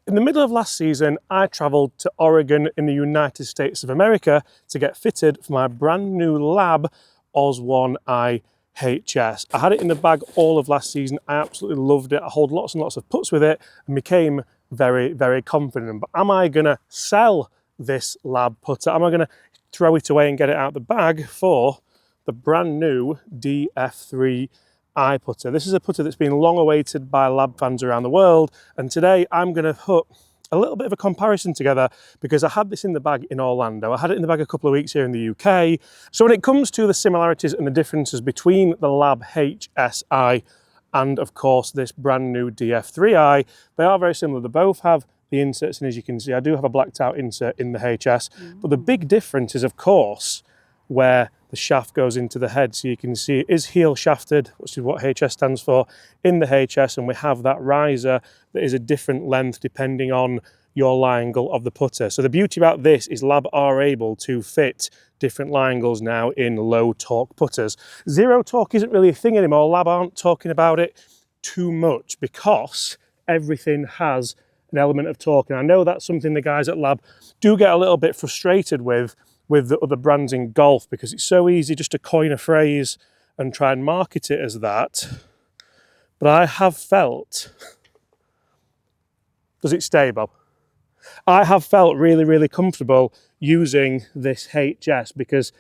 In the middle of last season, I travelled to Oregon in the United States of America to get fitted for my brand new L.A.B OS1i HS. I had it in the bag all of last season. I absolutely loved it. I hold lots and lots of putts with it and became very, very confident. But am I gonna sell this L.A.B putter? Am I gonna throw it away and get it out of the bag for the brand new DF3 putter? This is a putter that's been long awaited by L.A.B fans around the world, and today I'm going to put a little bit of a comparison together because I had this in the bag in Orlando. I had it in the bag a couple of weeks here in the UK. So when it comes to the similarities and the differences between the L.A.B HSI and of course this brand new DF3i, they are very similar. They both have the inserts, and as you can see I do have a blacked out insert in the HS, but the big difference is of course where the shaft goes into the head. So you can see it is heel shafted, which is what HS stands for, in the HS, and we have that riser that is a different length depending on your lie angle of the putter. So the beauty about this is L.A.B are able to fit different lie angles now in low torque putters. Zero torque isn't really a thing anymore. L.A.B aren't talking about it too much because everything has an element of torque, and I know that's something the guys at L.A.B do get a little bit frustrated with the other brands in golf, because it's so easy just to coin a phrase and try and market it as that. But I have felt, does it stay, Bob? I have felt really, really comfortable using this HS because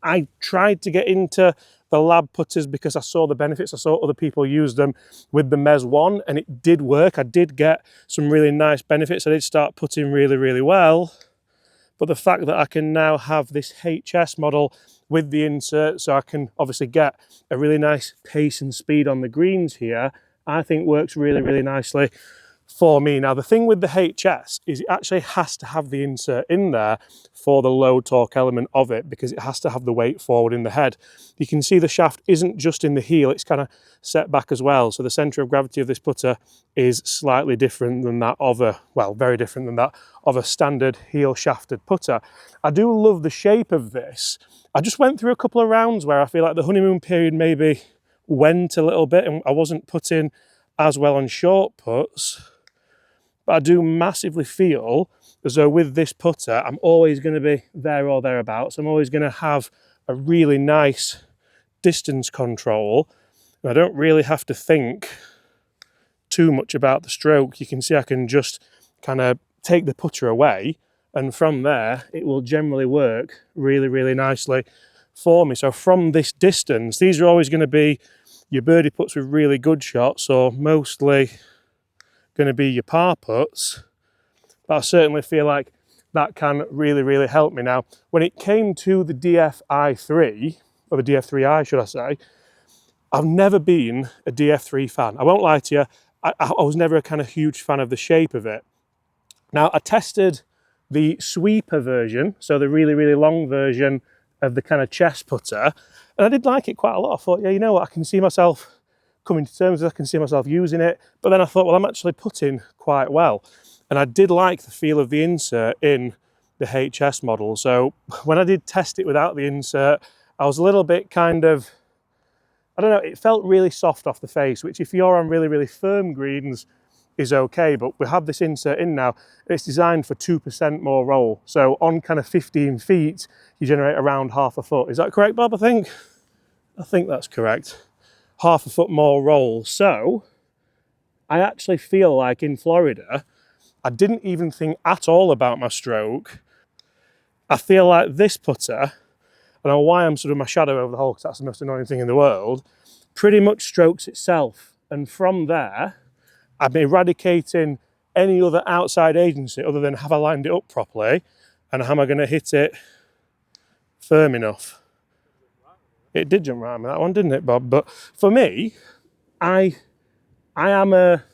I tried to get into the L.A.B putters because I saw the benefits. I saw other people use them with the Mez 1 and it did work. I did get some really nice benefits. I did start putting really, really well. But the fact that I can now have this HS model with the insert, so I can obviously get a really nice pace and speed on the greens here, I think works really, really nicely for me. Now, the thing with the HS is it actually has to have the insert in there for the low torque element of it, because it has to have the weight forward in the head. You can see the shaft isn't just in the heel, it's kind of set back as well. So the center of gravity of this putter is slightly different than that of a, well, very different than that of a standard heel shafted putter. I do love the shape of this. I just went through a couple of rounds where I feel like the honeymoon period maybe went a little bit and I wasn't putting as well on short putts. But I do massively feel as though with this putter, I'm always going to be there or thereabouts. I'm always going to have a really nice distance control. And I don't really have to think too much about the stroke. You can see I can just kind of take the putter away, and from there, it will generally work really, really nicely for me. So from this distance, these are always going to be your birdie putts with really good shots, or mostly going to be your par putts, but I certainly feel like that can really, really help me. Now, when it came to the DFI3, or the DF3i should I say, I've never been a DF3 fan. I won't lie to you, I was never a kind of huge fan of the shape of it. Now, I tested the sweeper version, so the really, really long version of the kind of chest putter, and I did like it quite a lot. I thought, yeah, you know what, I can see myself coming to terms with it, I can see myself using it. But then I thought, well, I'm actually putting quite well. And I did like the feel of the insert in the HS model. So when I did test it without the insert, I was a little bit kind of, I don't know, it felt really soft off the face, which if you're on really, really firm greens is okay. But we have this insert in now, and it's designed for 2% more roll. So on kind of 15 feet, you generate around half a foot. Is that correct, Bob, I think? I think that's correct. Half a foot more roll. So I actually feel like in Florida, I didn't even think at all about my stroke. I feel like this putter, I don't know why I'm sort of my shadow over the hole because that's the most annoying thing in the world, pretty much strokes itself. And from there, I'm eradicating any other outside agency other than have I lined it up properly and how am I going to hit it firm enough. It did jump right on me, that one, didn't it, Bob? But for me, I am a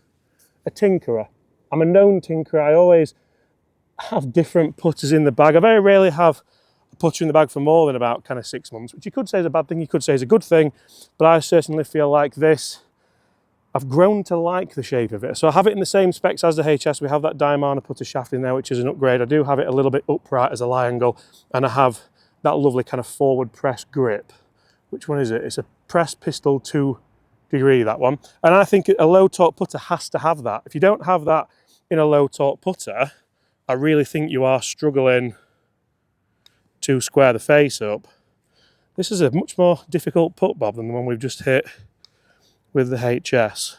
tinkerer. I'm a known tinkerer. I always have different putters in the bag. I very rarely have a putter in the bag for more than about kind of 6 months, which you could say is a bad thing, you could say is a good thing, but I certainly feel like this, I've grown to like the shape of it. So I have it in the same specs as the HS. We have that Diamana putter shaft in there, which is an upgrade. I do have it a little bit upright as a lie angle, and I have that lovely kind of forward press grip. Which one is it? It's a press pistol 2 degree, that one. And I think a low torque putter has to have that. If you don't have that in a low torque putter, I really think you are struggling to square the face up. This is a much more difficult putt, Bob, than the one we've just hit with the HS.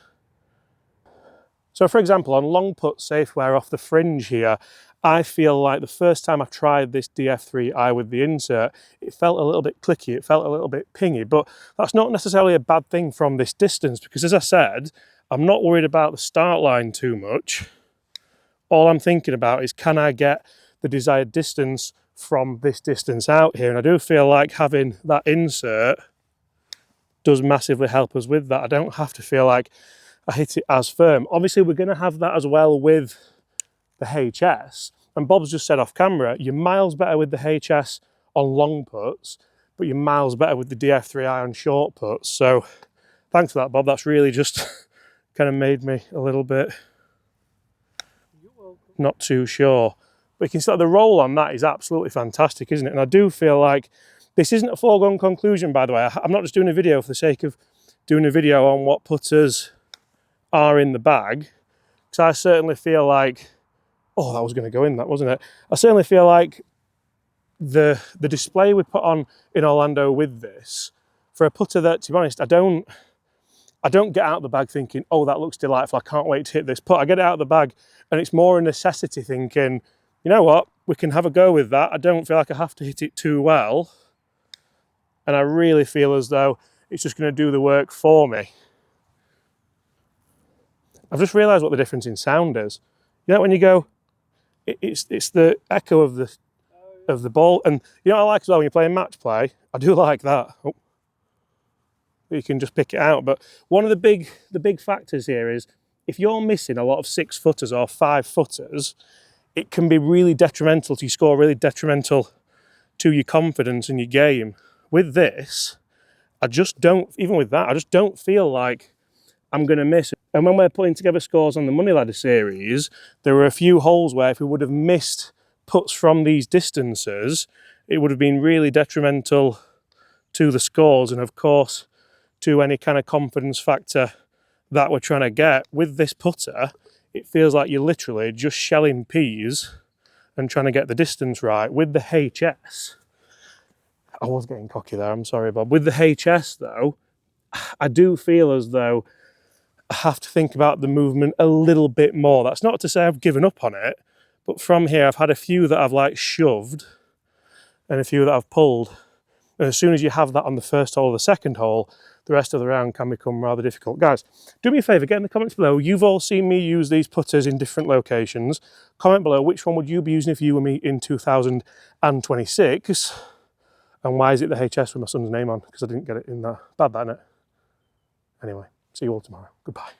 So for example, on long putts, say if we're off the fringe here, I feel like the first time I tried this DF3i with the insert, it felt a little bit clicky, it felt a little bit pingy, but that's not necessarily a bad thing from this distance, because as I said, I'm not worried about the start line too much. All I'm thinking about is, can I get the desired distance from this distance out here? And I do feel like having that insert does massively help us with that. I don't have to feel like I hit it as firm. Obviously, we're going to have that as well with the HS. And Bob's just said off camera, you're miles better with the HS on long putts, but you're miles better with the DF3i on short putts. So thanks for that, Bob. That's really just kind of made me a little bit not too sure. But you can see the roll on that is absolutely fantastic, isn't it? And I do feel like this isn't a foregone conclusion, by the way. I'm not just doing a video for the sake of doing a video on what putters are in the bag, because I certainly feel like, oh, that was going to go in, that wasn't it? I certainly feel like the display we put on in Orlando with this, for a putter that, to be honest, I don't get out of the bag thinking, oh, that looks delightful, I can't wait to hit this putt. I get it out of the bag and it's more a necessity, thinking, you know what, we can have a go with that. I don't feel like I have to hit it too well. And I really feel as though it's just going to do the work for me. I've just realised what the difference in sound is. You know, when you go, it's the echo of the ball. And you know what I like as well when you're playing match play? I do like that. Oh, you can just pick it out. But one of the big factors here is, if you're missing a lot of 6-footers or 5-footers, it can be really detrimental to your score, really detrimental to your confidence in your game. With this, I just don't, even with that, I just don't feel like I'm going to miss. And when we're putting together scores on the Money Ladder series, there were a few holes where if we would have missed putts from these distances, it would have been really detrimental to the scores and, of course, to any kind of confidence factor that we're trying to get. With this putter, it feels like you're literally just shelling peas and trying to get the distance right. With the HS, I was getting cocky there, I'm sorry, Bob. With the HS, though, I do feel as though I have to think about the movement a little bit more. That's not to say I've given up on it, but from here I've had a few that I've like shoved and a few that I've pulled. And as soon as you have that on the first hole or the second hole, the rest of the round can become rather difficult. Guys, do me a favour, get in the comments below. You've all seen me use these putters in different locations. Comment below which one would you be using if you were me in 2026. And why is it the HS with my son's name on? Because I didn't get it in there. Bad, that, innit? Anyway, see you all tomorrow. Goodbye.